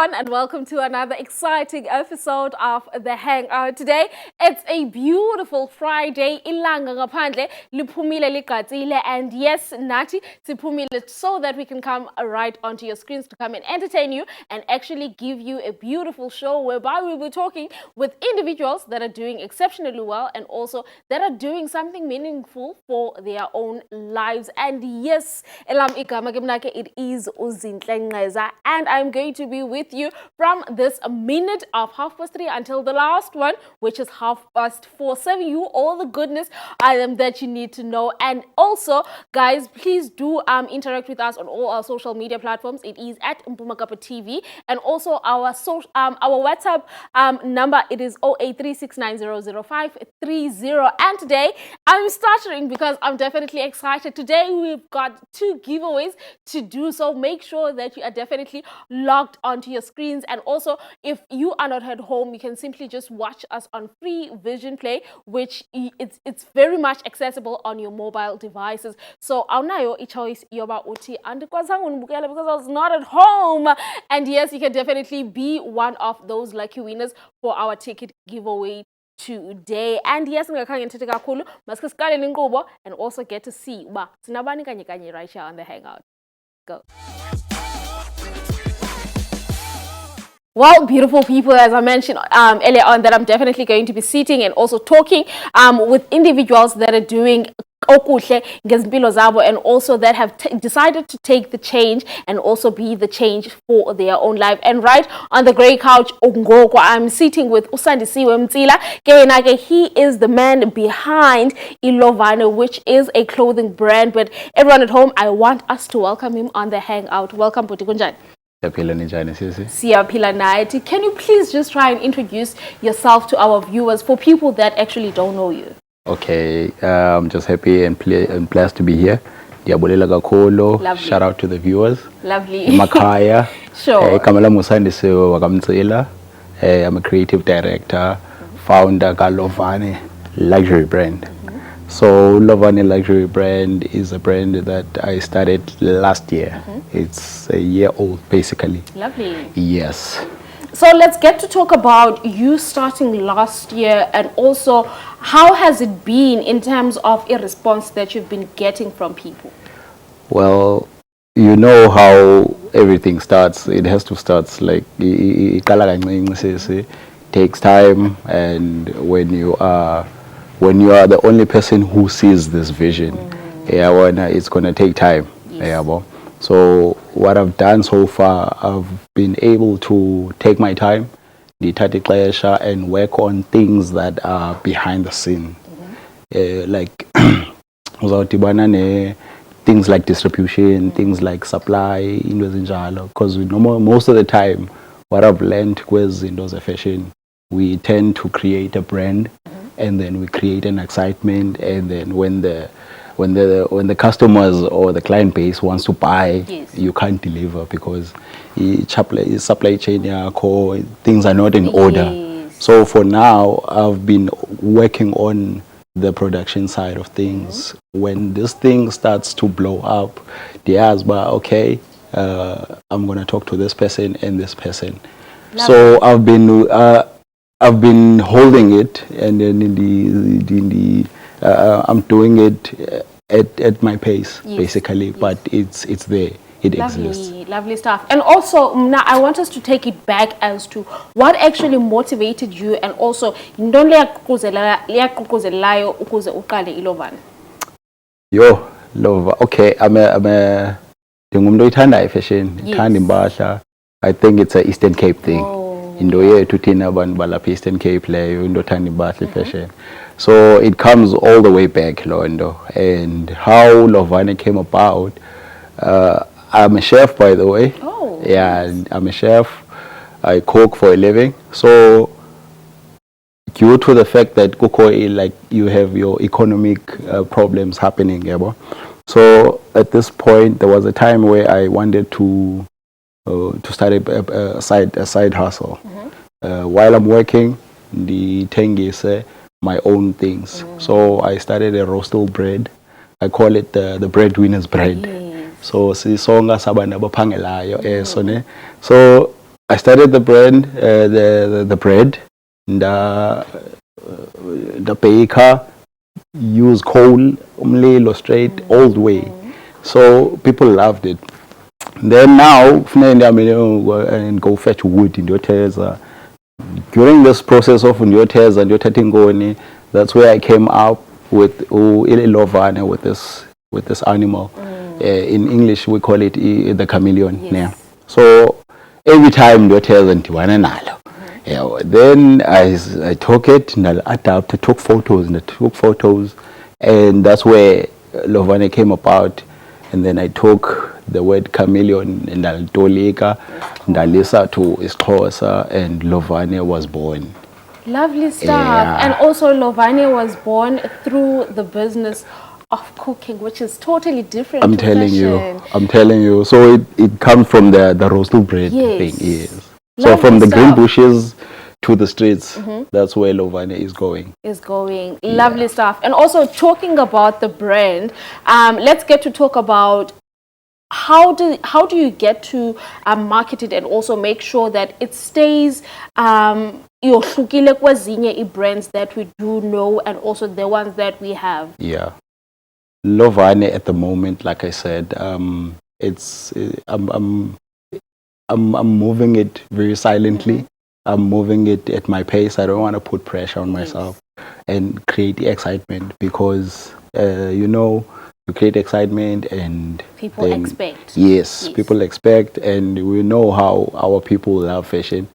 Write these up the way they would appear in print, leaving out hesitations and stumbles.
everyone, and welcome to another exciting episode of the Hangout. Today, it's a beautiful Friday. Ilanga ngaphandle liphumile ligatsile, and yes, Nati siphumile, so that we can come right onto your screens to come and entertain you and actually give you a beautiful show whereby we'll be talking with individuals that are doing exceptionally well and also that are doing something meaningful for their own lives. And yes, elam igama kemnake, it is Uzinhle Ngeza, and I'm going to be with you from this minute of 3:30 until the last one, which is 4:30, serving you all the goodness that you need to know. And also, guys, please do interact with us on all our social media platforms. It is at Mpumakapa TV, and also our WhatsApp number, it is 0836900530. And today I'm stuttering because I'm definitely excited. Today we've got 2 giveaways to do, so make sure that you are definitely logged onto your screens. And also, if you are not at home, you can simply just watch us on Free Vision Play, which it's very much accessible on your mobile devices. So awunayo choice yoba uthi andikwazanga unibukela because I was not at home. And yes, you can definitely be one of those lucky winners for our ticket giveaway today. And yes, ngakhange ngithethe kakhulu, masike siqale inkqubo and also get to see uba sinabani kanye kanye right here on the Hangout. Go. Well, beautiful people, as I mentioned earlier on, that I'm definitely going to be sitting and also talking with individuals that are doing okuhle ngezimpilo zabo and also that have decided to take the change and also be the change for their own life. And right on the grey couch, I'm sitting with Usandisiwe Mtsila. He is the man behind Ilovane, which is a clothing brand. But everyone at home, I want us to welcome him on the Hangout. Welcome, Buti Kunjani. Can you please just try and introduce yourself to our viewers for people that actually don't know you? Okay, I'm just happy and blessed to be here. Lovely. Shout out to the viewers. Lovely. Makaya. Sure. I'm a creative director, founder of Lovane luxury brand. So Lovane luxury brand is a brand that I started last year. It's a year old, basically. Lovely. Yes. So let's get to talk about you starting last year, and also how has it been in terms of a response that you've been getting from people? Well, you know how everything starts. It has to start like it takes time, and when you are the only person who sees this vision, it's gonna take time. Yes. So what I've done so far, I've been able to take my time, and work on things that are behind the scene, like things like distribution, things like supply, because most of the time, what I've learned was in those fashion, we tend to create a brand, and then we create an excitement, and then when the customers or the client base wants to buy, yes, you can't deliver because supply chain things are not in order. Yes. So for now, I've been working on the production side of things. When this thing starts to blow up, okay, I'm gonna talk to this person and this person. Lovely. So I've been holding it, and then I'm doing it at my pace, yes, basically, yes, but it's there. It exists. Lovely stuff. And also, now I want us to take it back as to what actually motivated you, and also Yo, love. Okay, I'm a fashion. Yes. I think it's a Eastern Cape thing. Oh. Eastern Cape fashion. So it comes all the way back, Londo. And how Lovane came about, I'm a chef, by the way. Oh. Yeah, nice. I'm a chef. I cook for a living. So due to the fact that you have your economic problems happening, so at this point there was a time where I wanted to start a side hustle. While I'm working, the tengise my own things. So I started a roasted bread. I call it the breadwinner's bread. Yes. So sisonga sabana baphangelayo so I started the brand, the bread, the baker, use coal, umlilo straight, all the way. So people loved it. Then now, and go fetch wood in your teza. During this process of your teza and your tatingoni, that's where I came up with ilovane, with this animal. In English, we call it the chameleon. Yes. Yeah. So every time your teza and nalo. Yeah, then I took it and I adapted, took photos, and that's where Lovane came about. And then I took the word chameleon and Altolika and Alisa to Isxhosa, and Lovane was born. Lovely stuff. Yeah. And also Lovane was born through the business of cooking, which is totally different. I'm to telling fashion. you. So it comes from the roasted bread Yes. thing. Yes. So Lovely from the green stuff. bushes to the streets, that's where Lovane is going. Lovely stuff. And also talking about the brand, let's get to talk about how do you get to market it and also make sure that it stays yohlukile kwezinye brands that we do know and also the ones that we have. Yeah. Lovane at the moment, like I said, it's I'm moving it very silently. I'm moving it at my pace. I don't want to put pressure on myself and create excitement, because you create excitement and People expect. Yes, people expect, and we know how our people love fashion.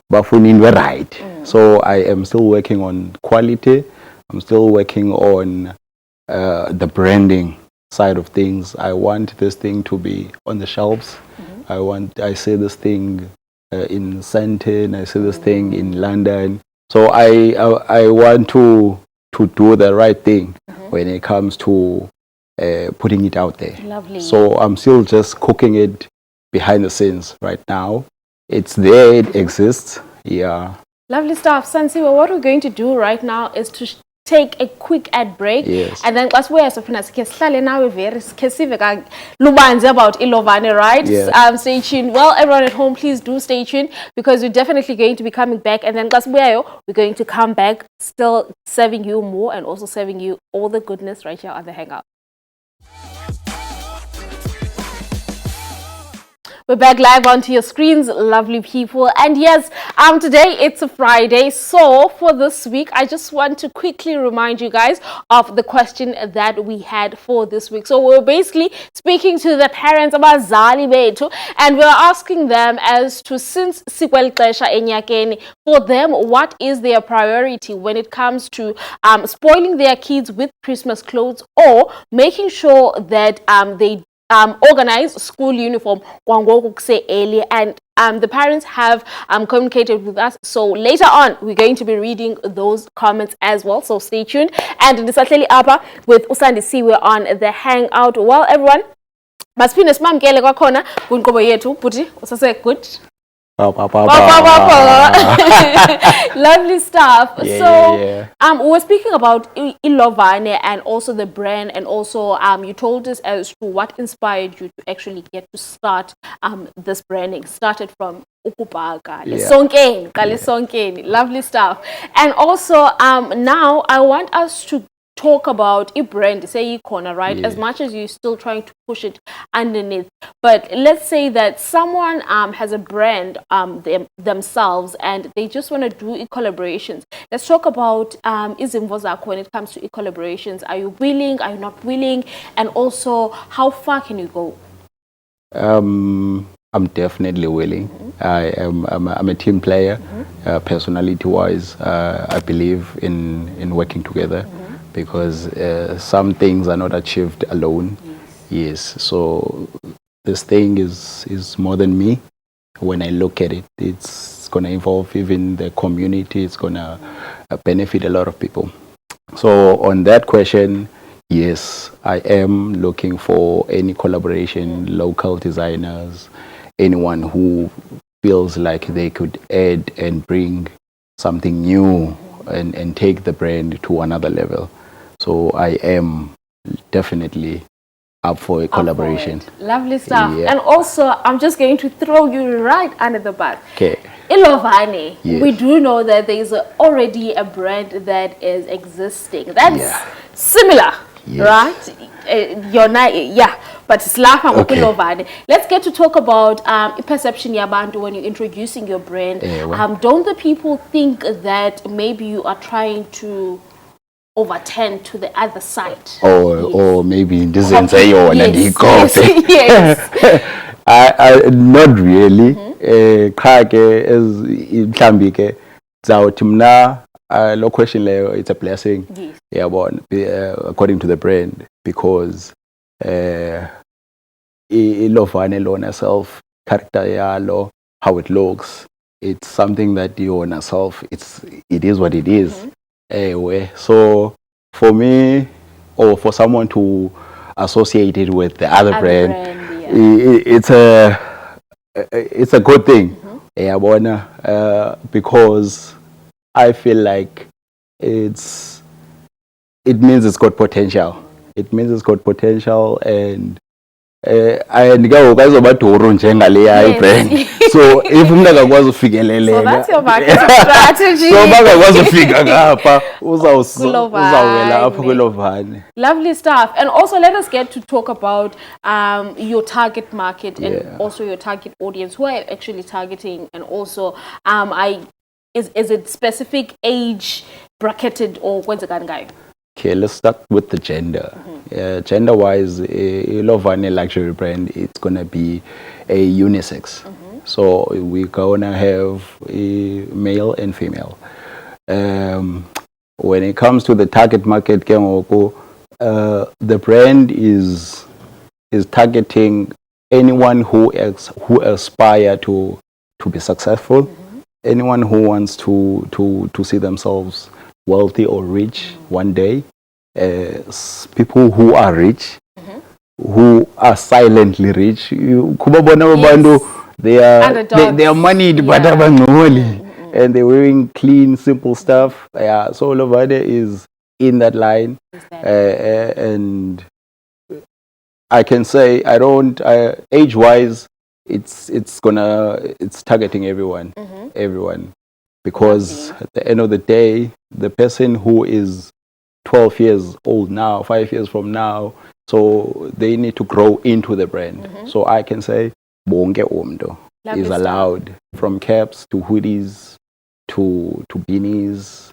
But we need the right. So I am still working on quality. I'm still working on the branding side of things. I want this thing to be on the shelves. I see this thing in Santon. I see this thing in London. So I want to do the right thing when it comes to putting it out there. Lovely. So I'm still just cooking it behind the scenes right now. It's there, it exists. Yeah. Lovely stuff. Sansiwa, what we're going to do right now is to take a quick ad break. Yes. And then class we are now very specific about Ilovane, right? Yes. Stay tuned. Well, everyone at home, please do stay tuned, because we're definitely going to be coming back. And then class we're going to come back, still serving you more and also serving you all the goodness right here on the Hangout. We're back live onto your screens, lovely people. And yes, today it's a Friday. So for this week, I just want to quickly remind you guys of the question that we had for this week. So we're basically speaking to the parents about Zali Betu, and we're asking them as to, since Sikwel Klesha Enyakeni, for them, what is their priority when it comes to spoiling their kids with Christmas clothes, or making sure that they organize school uniform early. And the parents have communicated with us, so later on we're going to be reading those comments as well, so stay tuned. And Nisateli Apa with Usandi Siwe on the Hangout. Well, everyone, masipinde simamkele kwakhona kwinkqubo yethu bhuti usase good. Lovely stuff. We're speaking about Ilovane and also the brand, and also you told us as to what inspired you to actually get to start this branding. Started from Ukubaka, Sonkeni, lovely stuff. And also now I want us to talk about a brand, say corner, right? As much as you're still trying to push it underneath, but let's say that someone has a brand themselves and they just want to do collaborations. Let's talk about izimvo zakho when it comes to collaborations. Are you willing? Are you not willing? And also, how far can you go? I'm definitely willing. I'm a team player. Personality wise, I believe in working together. Because some things are not achieved alone. Yes. So this thing is more than me. When I look at it, it's going to involve even the community. It's going to benefit a lot of people. So on that question, yes, I am looking for any collaboration, local designers, anyone who feels like they could add and bring something new and take the brand to another level. So I am definitely up for a collaboration. Lovely stuff. Yeah. And also, I'm just going to throw you right under the bus. Okay. Ilovane, Yes. we do know that there is already a brand that is existing. That's similar, right? But it's laughing Okay. Ilovane. Let's get to talk about perception yabantu when you're introducing your brand. Don't the people think that maybe you are trying to overturn to the other side? Or maybe this is yes. Not really. Khake is mhlambi ke zawuthi mna lo question leyo, it's a blessing. According to the brand, because ilovane lona self character yalo, how it looks, it's something that you own yourself, it is what it is. So for me, or for someone to associate it with the other brand, it's a good thing. Because I feel like it means it's got potential. It means it's got potential, and ndikazobaduru njengaleya brand. So if umntu akakwazi ufikeleleka, so that's your marketing strategy. So bangakwazi ufika ngapha uzawela apha kwilovane. Lovely stuff. And also, let us get to talk about your target market and also your target audience. Who are you actually targeting? And also, is it specific age bracketed, or what's the guy? Okay, let's start with the gender. Gender-wise, Ilovane luxury brand, it's gonna be a unisex. So we're gonna have a male and female. When it comes to the target market, the brand is targeting anyone who aspire to be successful, anyone who wants to see themselves wealthy or rich one day, people who are rich, who are silently rich. They are moneyed, but and they're wearing clean, simple stuff. So Lovade is in that line, and I can say age-wise, it's targeting everyone, because at the end of the day, the person who is 12 years old now, 5 years from now, so they need to grow into the brand. So I can say bonke umdo is allowed, from caps to hoodies to beanies,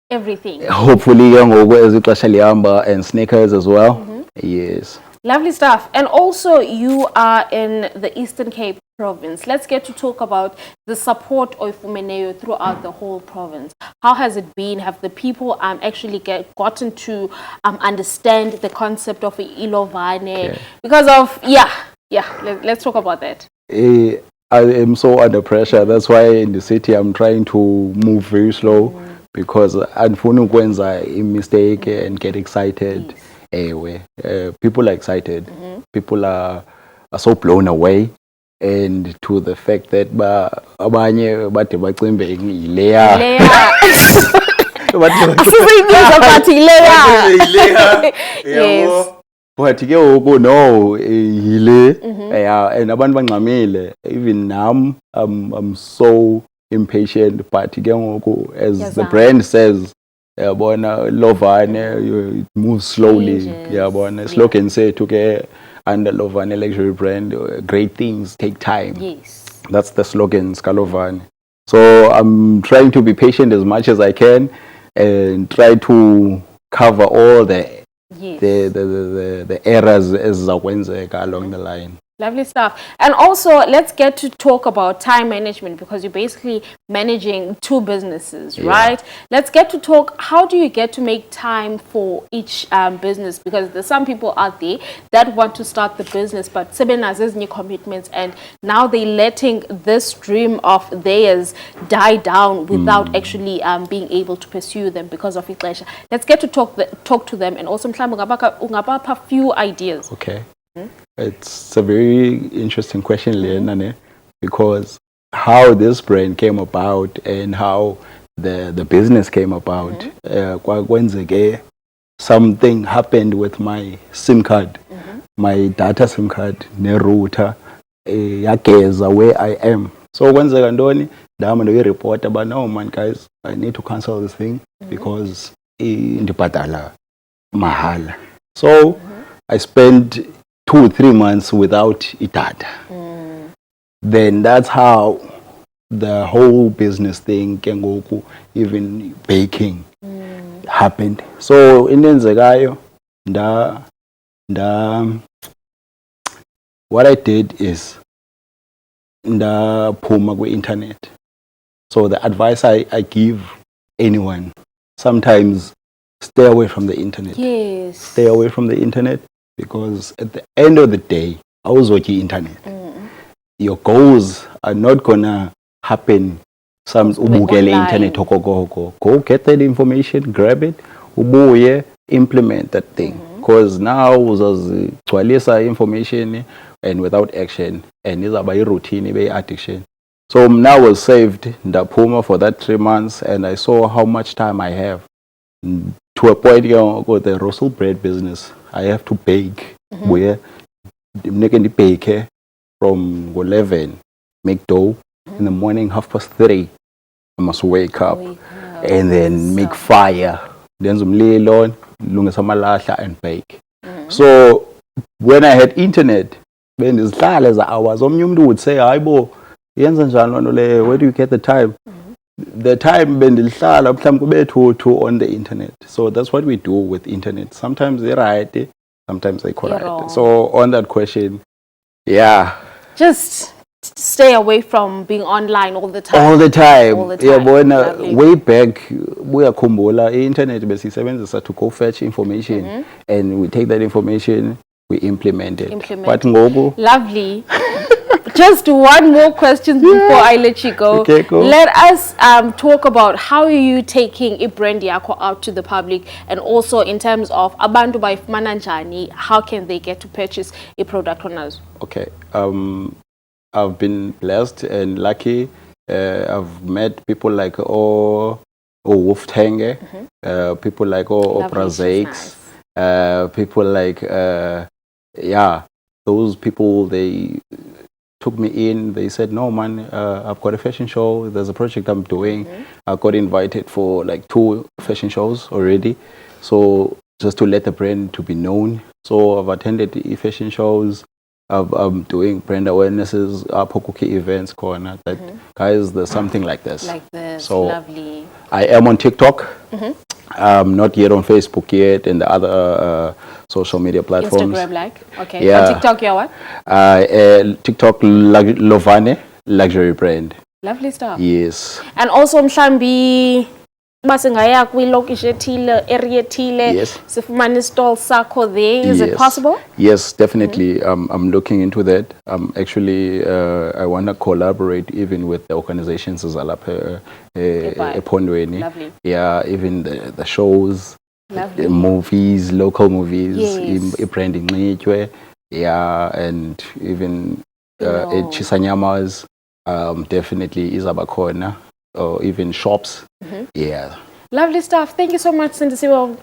everything. Hopefully and sneakers as well. Yes. Lovely stuff. And also, you are in the Eastern Cape province. Let's get to talk about the support of Umeneo throughout the whole province. How has it been? Have the people actually gotten to understand the concept of Ilovane? Because of, let's talk about that. I am so under pressure. That's why in the city I'm trying to move very slow, because andifuni ukwenza a mistake and get excited. People are excited. People are so blown away, and to the fact that abanye bade bacimbe ileya. But ke ngoku no yile, and abantu bangxamile. Even now I'm so impatient, but ke ngoku, as the brand says, Lovane, it moves slowly. Slogan say to under Lovane luxury brand, great things take time. That's the slogan, Skalovane. So I'm trying to be patient as much as I can and try to cover all the errors as along the line. Lovely stuff. And also, let's get to talk about time management, because you're basically managing two businesses, right? Let's get to talk, how do you get to make time for each business? Because there's some people out there that want to start the business, but Seben has new commitments, and now they're letting this dream of theirs die down without actually being able to pursue them because of it. Let's get to talk to them, and also a few ideas. Okay. It's a very interesting question, Leonane, because how this brand came about and how the business came about. Something happened with my SIM card. my data SIM card ne-router yageza where I am. So kwenzeka ntoni ndahamba ndoyireport about, no man guys, I need to cancel this thing because ndibhatala mahala. So I spent 2-3 months without data. Then that's how the whole business thing can go, even baking happened. So inenzekayo what I did is ndaphuma kwi-internet. So the advice I give anyone, sometimes stay away from the internet. Yes. Stay away from the internet, because at the end of the day, awuzotya internet. Your goals are not gonna happen some ubukele internet hoko. Go get that information, grab it, ubuye, implement that thing. Because now uzazigcwalisa information and without action, and izaba routine, ibe addiction. So now I was saved ndaphuma for that 3 months, and I saw how much time I have. To a point, with the Russell bread business, I have to bake. Where the bake from 11, make dough in the morning, 3:30. I must wake up and then make fire. Then some lilon, lungisa malahla, and bake. So when I had internet, when this hours, would say, "Aibo, where do you get the time?" The time bendihlala mhlawumbe kube 2 on the internet. So that's what we do with internet. Sometimes they're right, sometimes they're correct. So on that question, yeah, just stay away from being online all the time. All the time. Yeah, but Lovely. way back, buyakhumbula internet besisebenzisa to go fetch information, and we take that information, we implement it. But ngoku, lovely. Just one more question before I let you go. Okay, cool. Let us talk about how are you taking a brand yako out to the public, and also in terms of abantu bayifumana njani, how can they get to purchase a product on us? Okay, I've been blessed and lucky. I've met people like Wolf Tange, people like Brazeix, people like those people, they took me in. They said, no man, I've got a fashion show, there's a project I'm doing. I got invited for like 2 fashion shows already, so just to let the brand to be known. So I've attended the fashion shows. I'm doing brand awarenesses, Pokuki events, corner. That guys, there's something like this. So lovely. I am on TikTok. Not yet on Facebook yet, and the other social media platforms. Instagram, okay. Yeah. On TikTok, you're what? TikTok Lovane, luxury brand. Lovely stuff. Yes. And also mhlambi masingaya kwilokishi ethile, area ethile, yes, sifumane stall sakho there. Is it possible? Yes, definitely. I'm looking into that. Actually, I want to collaborate even with the organizations as Epondweni. Lovely. Yeah, even the shows, lovely, the movies, local movies, yes, branding, yeah, and even Chisanyama's, definitely Izabakona, or even shops. Yeah. Lovely stuff. Thank you so much, Sindisiwe,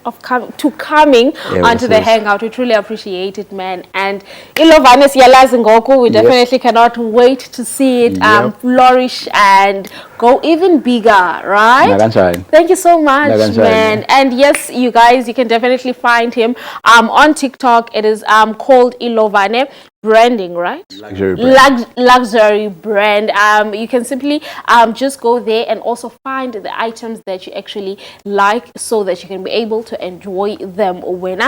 to coming onto the Hangout. We truly appreciate it, man. And Ilovane siyalazi ngoku, we definitely cannot wait to see it flourish and go even bigger, right? Thank you so much, man. And yes, you guys, you can definitely find him on TikTok. It is called Ilovane branding, right? Luxury brand. Luxury brand. You can simply just go there and also find the items that you actually like, so that you can be able to enjoy them. But what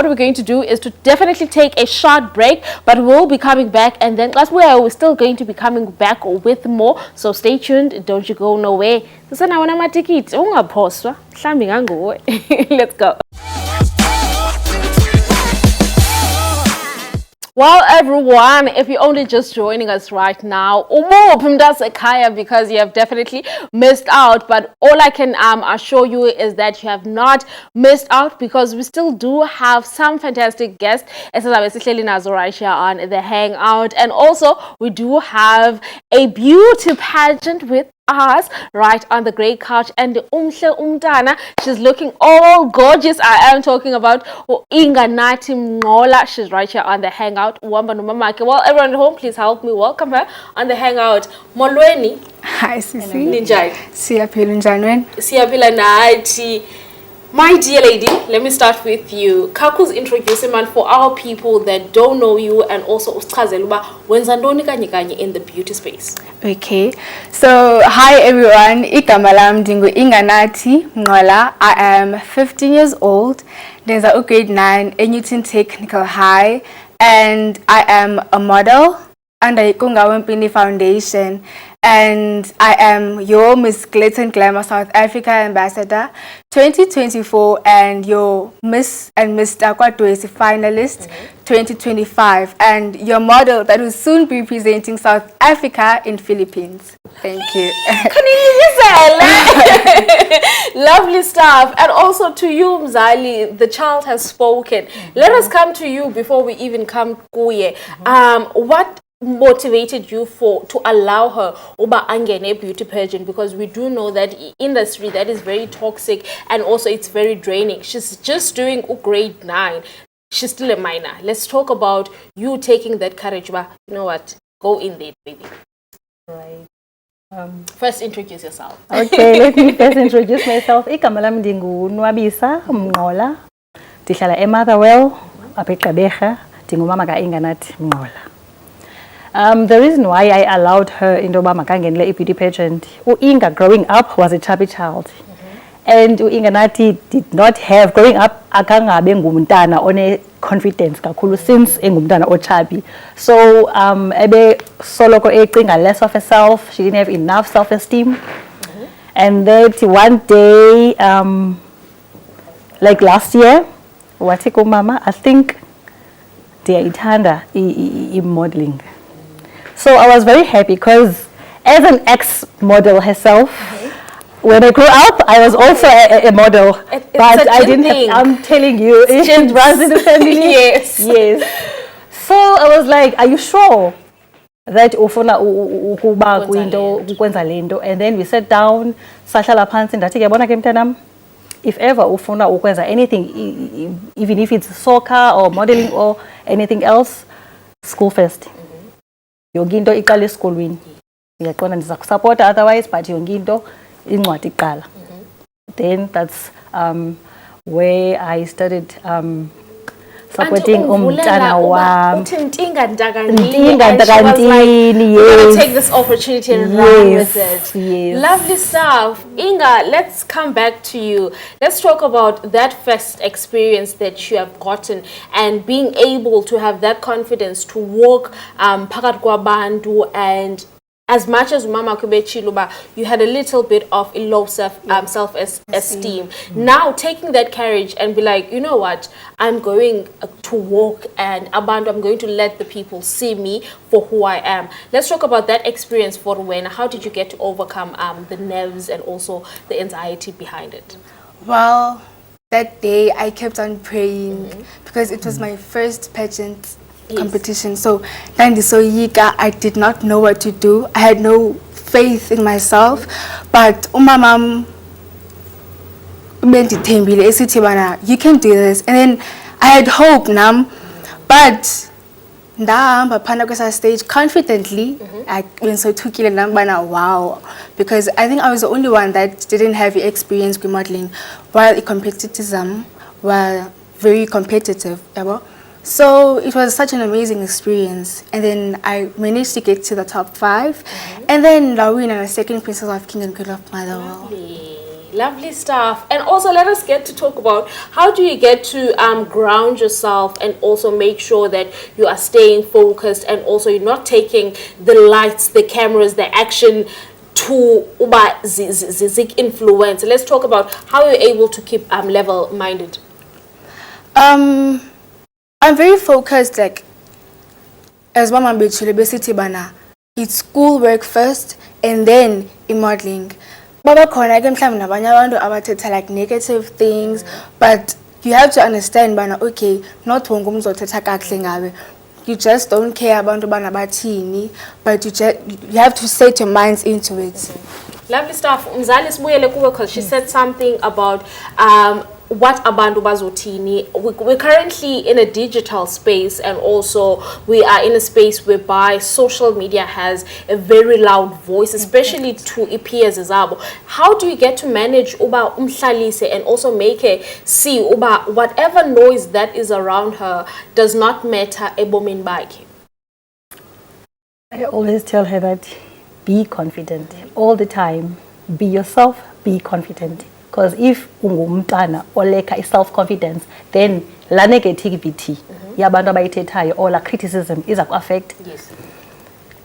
we're going to do is to definitely take a short break, but we'll be coming back, and then that's where we're still going to be coming back with more. So stay tuned, don't you go nowhere. Let's go. Well, everyone, if you're only just joining us right now, because you have definitely missed out. But all I can assure you is that you have not missed out, because we still do have some fantastic guests on the Hangout. And also, we do have a beauty pageant with us right on the great couch. And umhle umtana, she's looking all gorgeous. I am talking about Inga Nati Mngola. She's right here on the Hangout. Wamba no mamake. Well, everyone at home, please help me welcome her on the Hangout. Molweni. Hi, Sisi. Ninjani. Siyaphila njani? Siyaphila nathi. My dear lady, let me start with you. Kaku's introducing man for our people that don't know you, and also usichazele uba wenza ntoni kanye in the beauty space. Okay. So, hi everyone. Igama lami ndingu-Inga Nati Mngola. I am 15 years old. Ndenza grade 9 eNewton Technical High, and I am a model under Ikunga Wempini Foundation, and I am your Miss Glitz and Glamour South Africa Ambassador 2024 and your Miss and Mr. Kwadwesi finalist 2025, and your model that will soon be presenting South Africa in Philippines. Thank you. Lovely stuff. And also to you, Mzali, the child has spoken. Let us come to you before we even come kuye. What motivated you to allow her uba angene beauty pageant, because we do know that industry that is very toxic and also it's very draining. She's just doing grade 9. She's still a minor. Let's talk about you taking that courage. But you know what, go in there, baby. Right. First introduce yourself. Okay, let me first introduce myself. Igama lami ndinguNwabisa Mngola. Ndihlala eMotherwell apha eGqeberha. Ndingumama kaInga Nati Mngola. The reason why I allowed her into yoba makangenele beauty pageant, Inga growing up was a chubby child. And Inga Nati did not have, growing up, akangabe ngumntana one confidence kakhulu since engumntana ochubby. So ebe soloko ecinga less of herself. She didn't have enough self-esteem. And that one day, like last year, wathi kumama, I think ndiyayithanda i-modeling. So I was very happy because as an ex-model herself, when I grew up, I was also a model. But I didn't have, I'm telling you, it runs in the family. Yes. Yes. So I was like, are you sure that ufuna ukuba kwinto ukwenza lento? And then we sat down, sahlala phansi ndathi yabona ke mntanam, if ever ufuna ukwenza anything, even if it's soccer or modeling or anything else, school first. Yonke into iqala esikolweni. Ngiyaqonda ndiza kusupport otherwise, but yonke into incwadi iqala. Then that's where I started supporting umntana wami. Ntinga Ntakantini, we're yes. going to take this opportunity and run with it. Yes. Lovely stuff. Inga, let's come back to you. Let's talk about that first experience that you have gotten and being able to have that confidence to walk phakathi kwabantu, and as much as Mama Kubechiluba, you had a little bit of a low self-esteem. Now taking that courage and be like, you know what, I'm going to walk and Abantu, I'm going to let the people see me for who I am. Let's talk about that experience for when. How did you get to overcome the nerves and also the anxiety behind it? Well, that day I kept on praying because it was my first pageant competition. So I did not know what to do. I had no faith in myself. But umamam you can do this. And then I had hope now. But ndahamba phana kwesa stage confidently. I went so tukile nambana wow, because I think I was the only one that didn't have the experience with modeling, while competitism were very competitive. So it was such an amazing experience, and then I managed to get to the top 5, and then Lawina, the second Princess of King and Queen of Motherwell. Lovely stuff. And also let us get to talk about how do you get to ground yourself and also make sure that you are staying focused and also you're not taking the lights, the cameras, the action to zik influence. Let's talk about how you're able to keep level-minded. I'm very focused, like, as Mama Bichile basically bana, it's schoolwork first and then in modeling. Baba khona I can climb nabanye abantu abathetha like negative things, but you have to understand bana, okay, not wonke umuntu uzothetha kahle ngawe. You just don't care about abantu bana bathini, but you have to set your minds into it. Lovely stuff. Umzali sibuyele kuwe because she said something about what abantu bazothini. We're currently in a digital space, and also we are in a space whereby social media has a very loud voice, especially to peers zabo. How do you get to manage uba umhlalise and also make her see uba whatever noise that is around her does not matter ebomini bakhe? I always tell her that be confident all the time. Be yourself, be confident. Because if ungumntana oleka self-confidence, then la negativity yabantu abayithethayo or la criticism iza ku affect. Yes.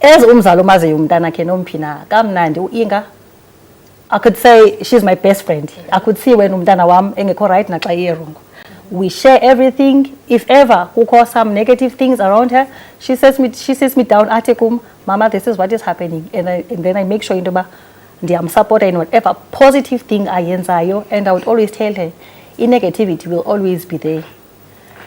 As umzali omaziyo umntana khe nomphina kamnandi uInga, I could say she's my best friend. I could see when umntana wam engekho right naxa iye wrong. We share everything. If ever kukho some negative things around her, she sits me down, athi kum, Mama, this is what is happening, and then I make sure into ba I'm supporting in whatever positive thing ayenzayo, and I would always tell her, negativity will always be there.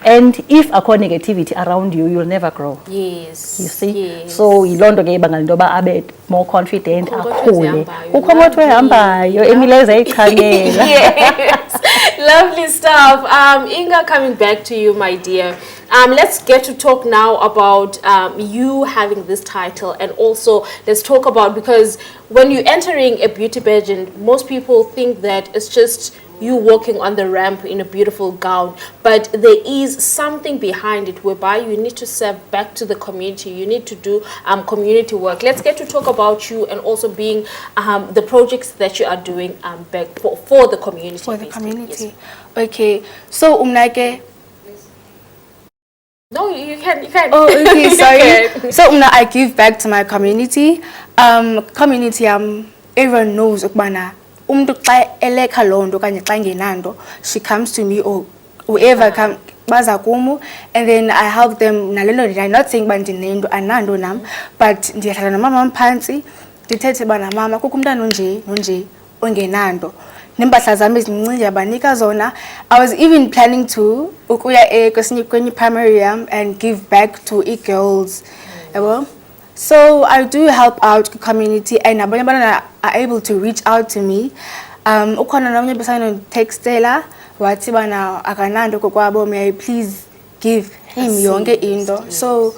And if akho negativity around you, you'll never grow. Yes. You see? Yes. So ilondo ke ibanga into ba abe more confident, akhule. Kukho moto ehambayo, emileza ichangela. Yes. Lovely stuff. Inga, coming back to you, my dear. Let's get to talk now about you having this title, and also let's talk about, because when you're entering a beauty pageant, most people think that it's just you walking on the ramp in a beautiful gown, but there is something behind it whereby you need to serve back to the community. You need to do community work. Let's get to talk about you and also being the projects that you are doing back for the community. For the community. Yes. Okay. So umnake. No, you can. Oh, okay, sorry. So I give back to my community. Community everyone knows ukbana umntu xa eleka londo kanye xa ngenando, she comes to me, or whoever come baza kumu, and then I help them nalelo. I'm not saying bandinendo anando nam, but ndiyahlala na mama phansi ndithethe bana mama kukho umntana nonje ongenando. Nempahla zami ezincinci yabanika zona. I was even planning to ukuya kwenye primary and give back to girls. So I do help out the community, and abanye abantwana are able to reach out to me. Ukhona nomnye besana textela wathi bana akanando kokwabo, may I please give him yonke into. So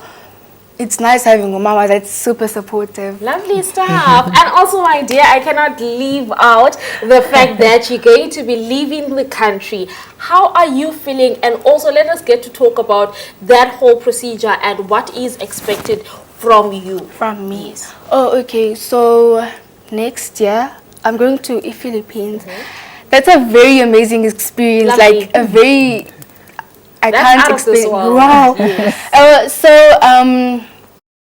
it's nice having a mama that's super supportive. Lovely stuff. And also, my dear, I cannot leave out the fact that you're going to be leaving the country. How are you feeling? And also, let us get to talk about that whole procedure and what is expected from you. From me. Oh, okay. So next year, I'm going to the Philippines. That's a very amazing experience. Lovely. Like a very... I That's can't out of this explain. world. Wow. Yes.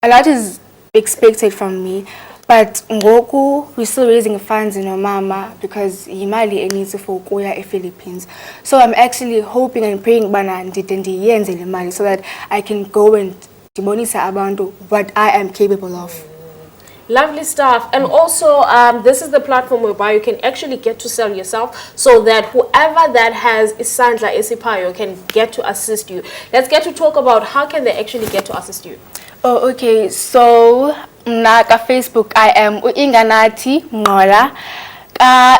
A lot is expected from me, but ngoku we're still raising funds in mama because imali needs for kuya Philippines. So I'm actually hoping and praying bana ndiyenze le mali so that I can go and dibonisa abantu what I am capable of. Lovely stuff. And also, this is the platform whereby you can actually get to sell yourself, so that whoever that has isandla esipayo can get to assist you. Let's get to talk about how can they actually get to assist you. Oh, okay. So, ka Facebook, I am Inganathi Mnqola.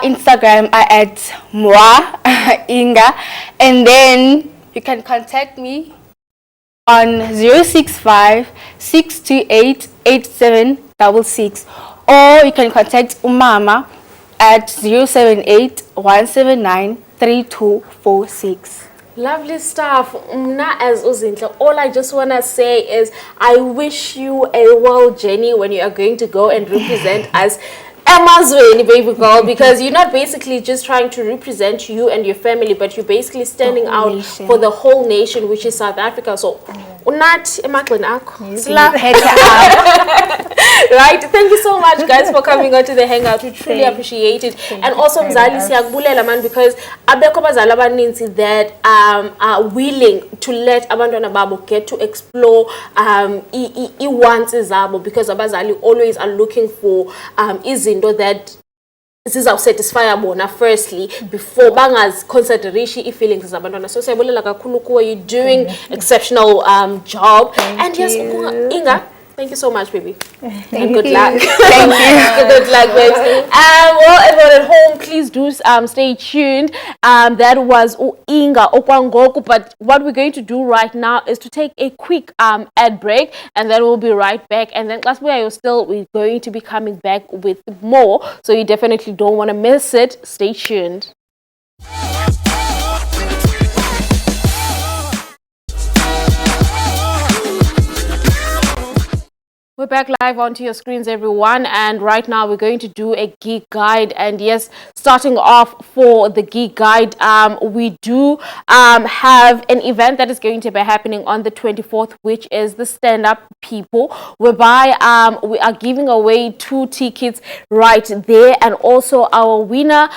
Instagram, I at Mwa Inga. And then you can contact me on 065 628 8766, or you can contact Umama at 078 179 3246. Lovely stuff. As Uzinhle, all I just want to say is I wish you a well journey when you are going to go and represent us. Amazweni, baby girl, because you're not basically just trying to represent you and your family, but you're basically standing out nation. for the whole nation, which is South Africa. So, unat emagxeni akho. Slap head Right, thank you so much, guys, for coming on to the Hangout. We truly appreciate it. And also, Mzali siyakubulela man, because abekho abazali abaninzi that are willing to let abantwana babo get to explore wants zabo, because abazali always are looking for izinto that zizawusatisfy bona firstly before bangazi consideration feelings zabantwana. So siyabulela kakhulu kuwe, you're doing exceptional job. And yes, Inga, Thank you so much, baby. Thank Good you. luck. Thank you. Good luck, babes. Well, everyone at home, please do stay tuned. That was Inga Okwangoku. But what we're going to do right now is to take a quick ad break, and then we'll be right back. And then, class, we're going to be coming back with more. So you definitely don't want to miss it. Stay tuned. We're back live onto your screens, everyone, and right now we're going to do a geek guide. And yes, starting off for the geek guide, we do have an event that is going to be happening on the 24th, which is the stand-up people, whereby we are giving away 2 tickets right there, and also our winner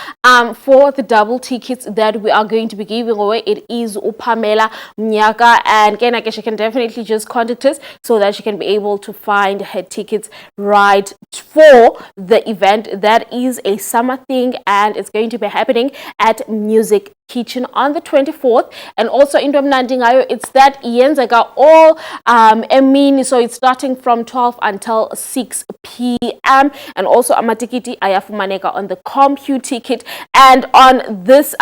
for the double tickets that we are going to be giving away, it is Pamela Mnyaka, and Kenake, she can definitely just contact us so that she can be able to find her tickets right for the event. That is a summer thing, and it's going to be happening at Music Kitchen on the 24th. And also in Domnandingayo, it's that yenzeka all emini, so it's starting from 12 until 6 p.m. and also amatikiti ayafumaneka on the ComQ ticket. And on this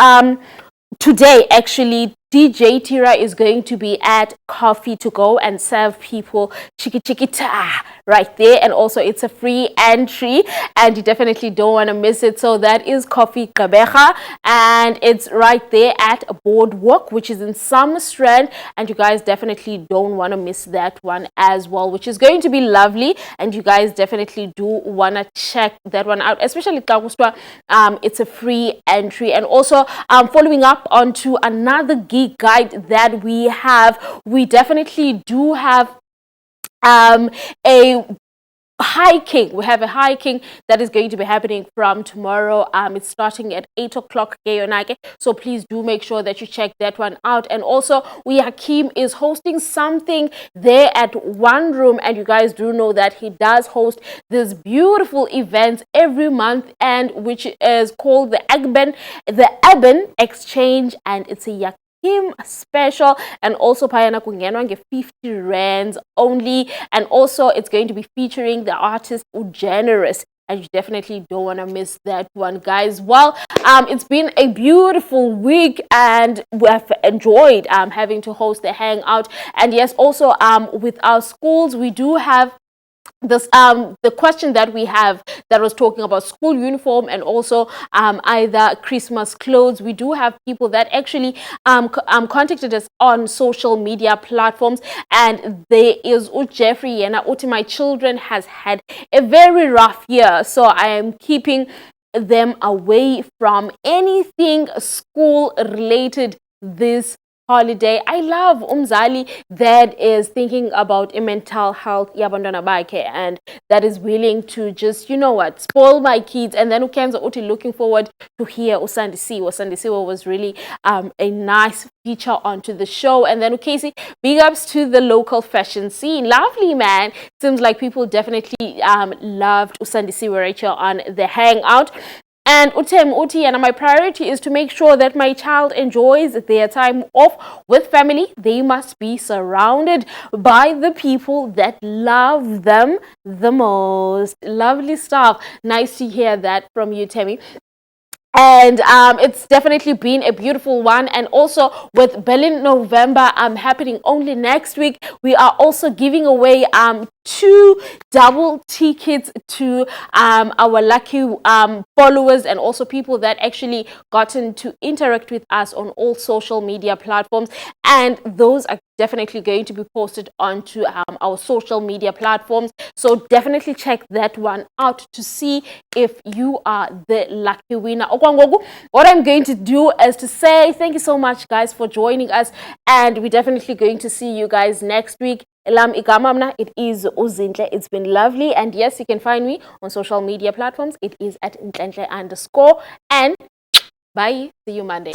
today, actually, DJ Tira is going to be at Coffee to Go and serve people chiki chiki ta right there, and also it's a free entry and you definitely don't want to miss it. So that is Coffee Kabeja, and it's right there at Boardwalk, which is in Summerstrand, and you guys definitely don't want to miss that one as well, which is going to be lovely, and you guys definitely do want to check that one out, especially it's a free entry. And also following up onto another geek guide that we have, we definitely do have a hiking. We have a hiking that is going to be happening from tomorrow. It's starting at 8 o'clock, so please do make sure that you check that one out. And also, Hakim is hosting something there at One Room, and you guys do know that he does host this beautiful events every month, and which is called the Eben Exchange, and it's a him special, and also payana kungenwa nge 50 rands only, and also it's going to be featuring the artist Ugenerous, and you definitely don't want to miss that one, guys. Well, it's been a beautiful week, and we have enjoyed having to host the Hangout. And yes, also with our schools, we do have this the question that we have that was talking about school uniform and also either Christmas clothes. We do have people that actually contacted us on social media platforms, and there is Jeffrey and my children has had a very rough year, so I am keeping them away from anything school related this holiday. I love umzali that is thinking about a mental health yabantwana bakhe, and that is willing to just, you know what, spoil my kids. And then ukenza uti looking forward to hear Usandisiwa was really a nice feature onto the show. And then Casey, big ups to the local fashion scene. Lovely, man. Seems like people definitely loved Usandisiwa right here on the Hangout. And Uti, and my priority is to make sure that my child enjoys their time off with family. They must be surrounded by the people that love them the most. Lovely stuff. Nice to hear that from you, Temi. And it's definitely been a beautiful one. And also with Berlin November happening only next week, we are also giving away 2 double tickets to our lucky followers, and also people that actually gotten to interact with us on all social media platforms, and those are definitely going to be posted onto our social media platforms. So definitely check that one out to see if you are the lucky winner. What I'm going to do is to say thank you so much, guys, for joining us, and we're definitely going to see you guys next week. It is Uzintle. It's been lovely, and yes, you can find me on social media platforms. It is at _, and bye. See you Monday.